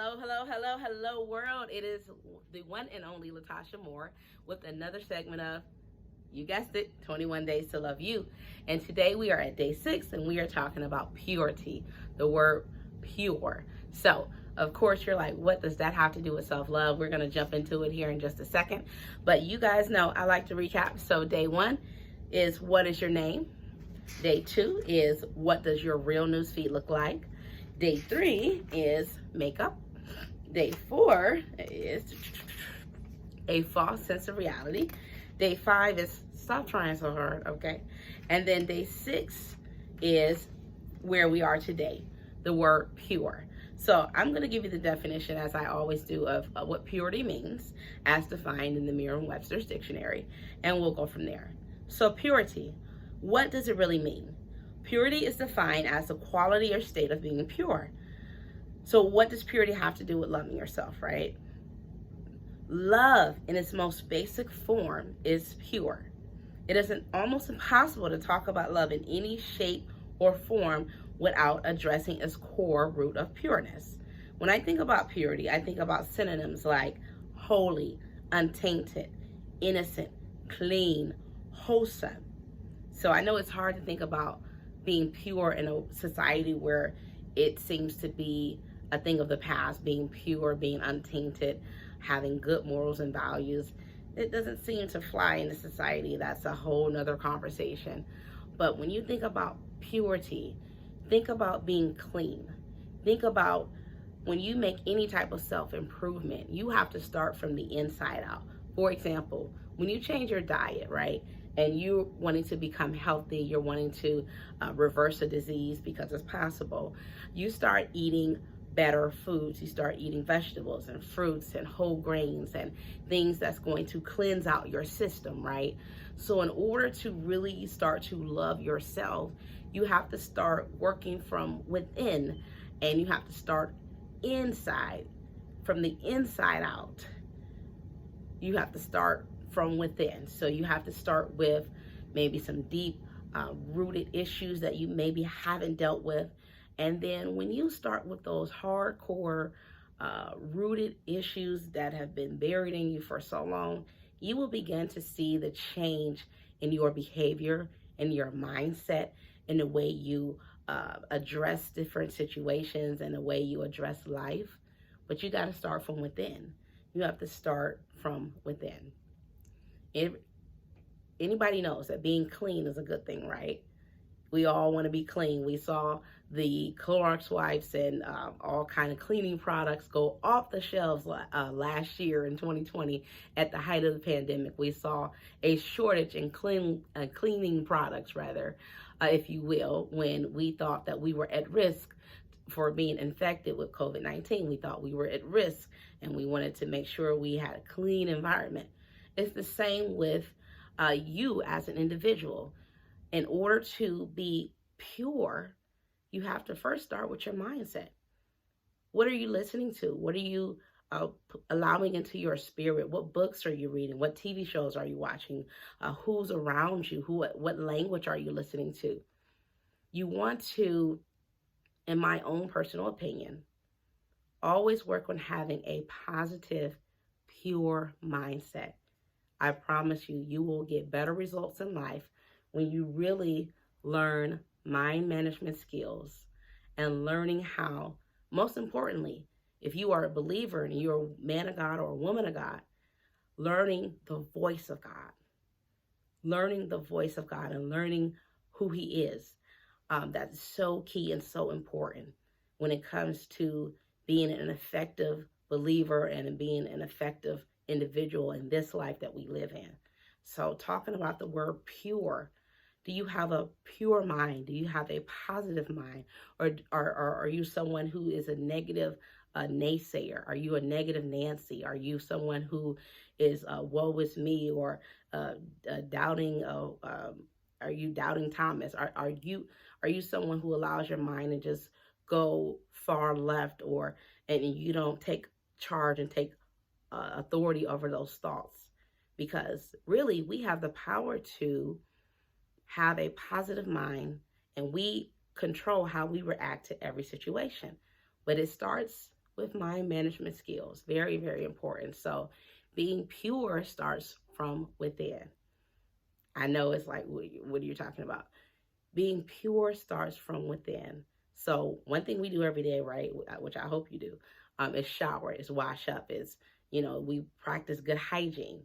Hello, hello, hello, hello, world. It is the one and only Latasha Moore with another segment of, you guessed it, 21 Days to Love You. And today we are at day 6 and we are talking about purity, the word pure. So, of course, you're like, what does that have to do with self love? We're going to jump into it here in just a second. But you guys know I like to recap. So, day 1 is, what is your name? Day 2 is, what does your real newsfeed look like? Day 3 is makeup. Day 4 is a false sense of reality. Day 5 is stop trying so hard, okay? And then day 6 is where we are today, the word pure. So I'm going to give you the definition, as I always do, of what purity means as defined in the Merriam-Webster's dictionary, and we'll go from there. So purity, what does it really mean? Purity is defined as the quality or state of being pure. So what does purity have to do with loving yourself, right? Love in its most basic form is pure. It is almost impossible to talk about love in any shape or form without addressing its core root of pureness. When I think about purity, I think about synonyms like holy, untainted, innocent, clean, wholesome. So I know it's hard to think about being pure in a society where it seems to be a thing of the past, being pure, being untainted, having good morals and values. It doesn't seem to fly in a society. That's a whole nother conversation. But when you think about purity, think about being clean. Think about when you make any type of self-improvement, you have to start from the inside out. For example, when you change your diet, right? And you're wanting to become healthy, you're wanting to reverse a disease because it's possible, you start eating better foods. You start eating vegetables and fruits and whole grains and things that's going to cleanse out your system, right? So in order to really start to love yourself, you have to start working from within, and you have to start inside, from the inside out. You have to start from within. So you have to start with maybe some deep rooted issues that you maybe haven't dealt with. And then when you start with those hardcore rooted issues that have been buried in you for so long, you will begin to see the change in your behavior, in your mindset, in the way you address different situations and the way you address life. But you got to start from within. You have to start from within. Anybody knows that being clean is a good thing, right? We all want to be clean. We saw the Clorox wipes and all kind of cleaning products go off the shelves last year in 2020 at the height of the pandemic. We saw a shortage in cleaning products, rather, if you will, when we thought that we were at risk for being infected with COVID-19. We thought we were at risk, and we wanted to make sure we had a clean environment. It's the same with you as an individual. In order to be pure, you have to first start with your mindset. What are you listening to? What are you allowing into your spirit? What books are you reading? What TV shows are you watching? Who's around you? What language are you listening to? You want to, in my own personal opinion, always work on having a positive, pure mindset. I promise you, you will get better results in life when you really learn mind management skills and learning how, most importantly, if you are a believer and you're a man of God or a woman of God, learning the voice of God, and learning who He is. That's so key and so important when it comes to being an effective believer and being an effective individual in this life that we live in. So talking about the word pure, do you have a pure mind? Do you have a positive mind? Or are you someone who is a negative naysayer? Are you a negative Nancy? Are you someone who is woe is me, or doubting? Are you doubting Thomas? Are you someone who allows your mind to just go far left, and you don't take charge and take authority over those thoughts? Because really, we have the power to have a positive mind, and we control how we react to every situation. But it starts with mind management skills. Very, very important. So being pure starts from within. I know it's like, what are you talking about? Being pure starts from within. So one thing we do every day, right, which I hope you do, is shower, is wash up, is, we practice good hygiene,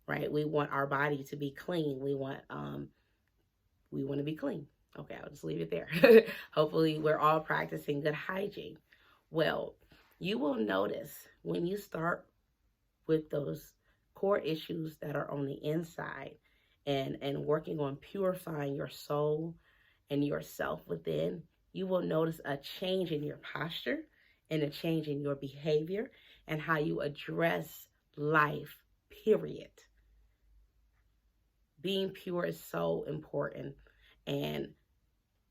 right? We want our body to be clean. We want to be clean. Okay, I'll just leave it there. Hopefully we're all practicing good hygiene. Well, you will notice when you start with those core issues that are on the inside and working on purifying your soul and yourself within, you will notice a change in your posture and a change in your behavior and how you address life, period. Being pure is so important, and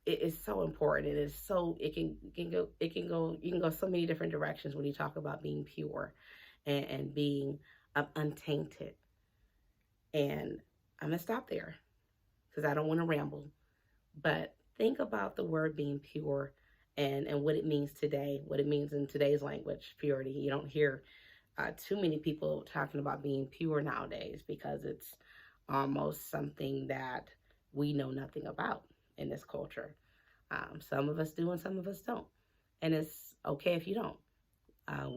it is so important. It can go so many different directions when you talk about being pure and being untainted. And I'm gonna stop there because I don't want to ramble. But think about the word being pure and what it means today, what it means in today's language, purity. You don't hear too many people talking about being pure nowadays because it's almost something that we know nothing about in this culture. Some of us do and some of us don't. And it's okay if you don't.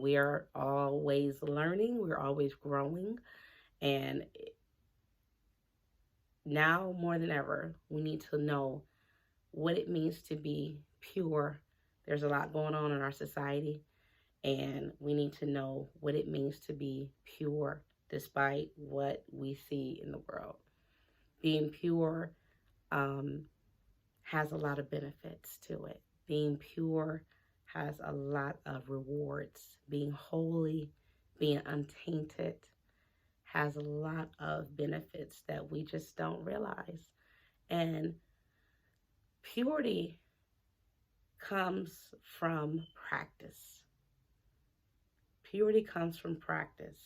We are always learning, we're always growing. And now more than ever, we need to know what it means to be pure. There's a lot going on in our society, and we need to know what it means to be pure despite what we see in the world. Being pure has a lot of benefits to it. Being pure has a lot of rewards. Being holy, being untainted has a lot of benefits that we just don't realize. And purity comes from practice. Purity comes from practice.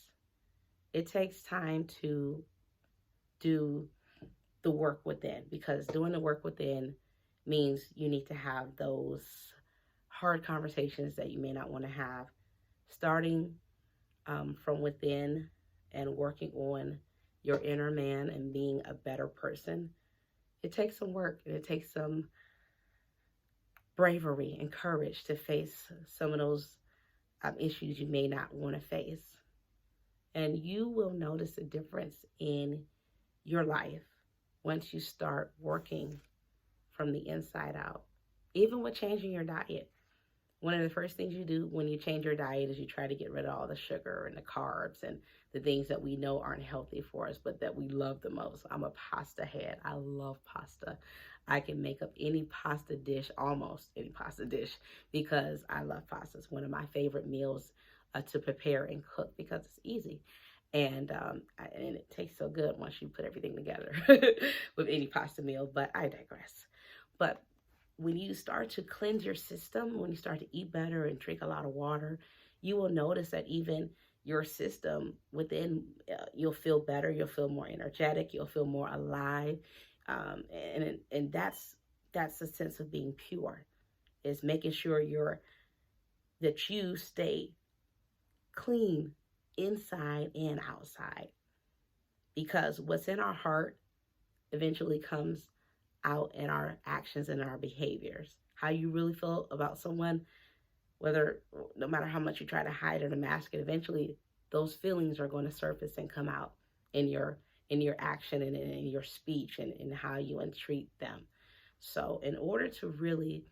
It takes time to do the work within, because doing the work within means you need to have those hard conversations that you may not want to have. Starting from within and working on your inner man and being a better person, it takes some work and it takes some bravery and courage to face some of those issues you may not want to face. And you will notice a difference in your life once you start working from the inside out. Even with changing your diet. One of the first things you do when you change your diet is you try to get rid of all the sugar and the carbs and the things that we know aren't healthy for us, but that we love the most. I'm a pasta head. I love pasta. I can make up any pasta dish, almost any pasta dish, because I love pasta. It's one of my favorite meals to prepare and cook because it's easy. And it tastes so good once you put everything together with any pasta meal, but I digress. But when you start to cleanse your system, when you start to eat better and drink a lot of water, you will notice that even your system within, you'll feel better, you'll feel more energetic, you'll feel more alive. And that's the sense of being pure, is making sure that you stay clean inside and outside. Because what's in our heart eventually comes out in our actions and our behaviors. How you really feel about someone, no matter how much you try to hide it or mask it, eventually those feelings are going to surface and come out in your action and in your speech and in how you entreat them. So in order to really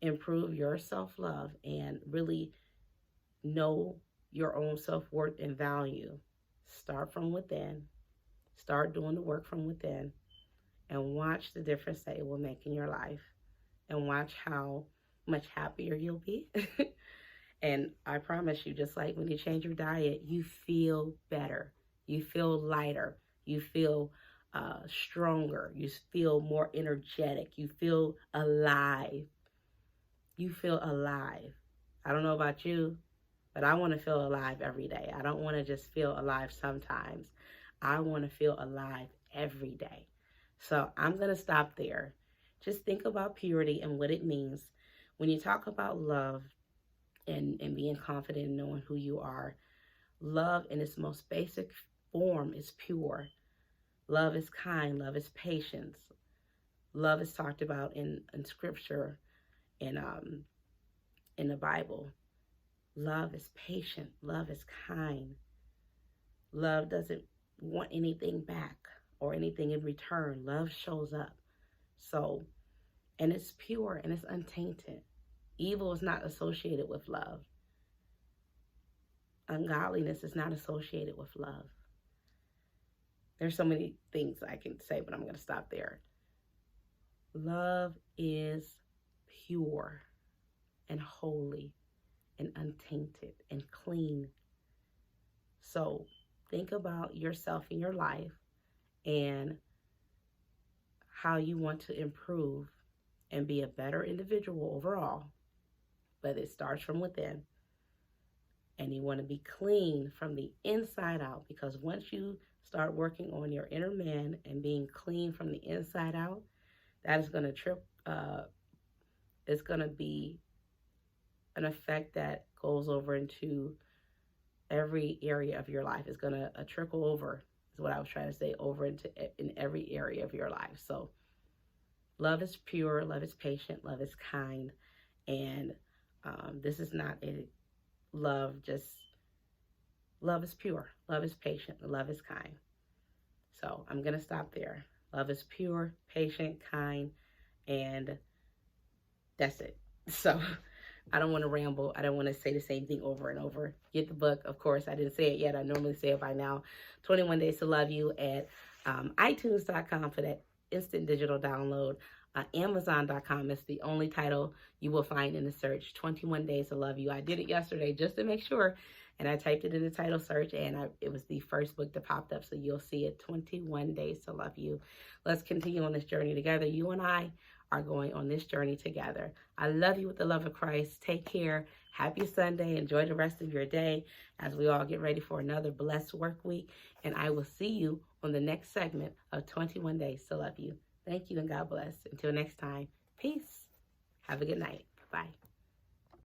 improve your self-love and really know your own self-worth and value, start from within. Start doing the work from within. And watch the difference that it will make in your life. And watch how much happier you'll be. And I promise you, just like when you change your diet, you feel better. You feel lighter. You feel stronger. You feel more energetic. You feel alive. You feel alive. I don't know about you, but I want to feel alive every day. I don't want to just feel alive sometimes. I want to feel alive every day. So I'm going to stop there. Just think about purity and what it means. When you talk about love, and being confident in knowing who you are. Love in its most basic form is pure. Love is kind. Love is patience. Love is talked about in scripture and in the Bible. Love is patient. Love is kind. Love doesn't want anything back or anything in return. Love shows up. So, and it's pure and it's untainted. Evil is not associated with love. Ungodliness is not associated with love. There's so many things I can say, but I'm going to stop there. Love is pure and holy and untainted and clean. So think about yourself in your life and how you want to improve and be a better individual overall. But it starts from within. And you want to be clean from the inside out, because once you start working on your inner man and being clean from the inside out, that is going to it's going to be an effect that goes over into every area of your life. It's going to trickle over, is what I was trying to say, over into in every area of your life. So love is pure, love is patient, love is kind, and this is not a love is pure, love is patient, and love is kind. So I'm going to stop there. Love is pure, patient, kind, and that's it. So I don't want to ramble. I don't want to say the same thing over and over. Get the book. Of course, I didn't say it yet. I normally say it by now. 21 Days to Love You at iTunes.com for that instant digital download. Amazon.com is the only title you will find in the search. 21 Days to Love You. I did it yesterday just to make sure, and I typed it in the title search, and it was the first book that popped up, so you'll see it. 21 Days to Love You. Let's continue on this journey together. You and I are going on this journey together. I love you with the love of Christ. Take care. Happy Sunday. Enjoy the rest of your day as we all get ready for another blessed work week. And I will see you on the next segment of 21 Days to Love You. Thank you and God bless. Until next time, peace. Have a good night. Bye-bye.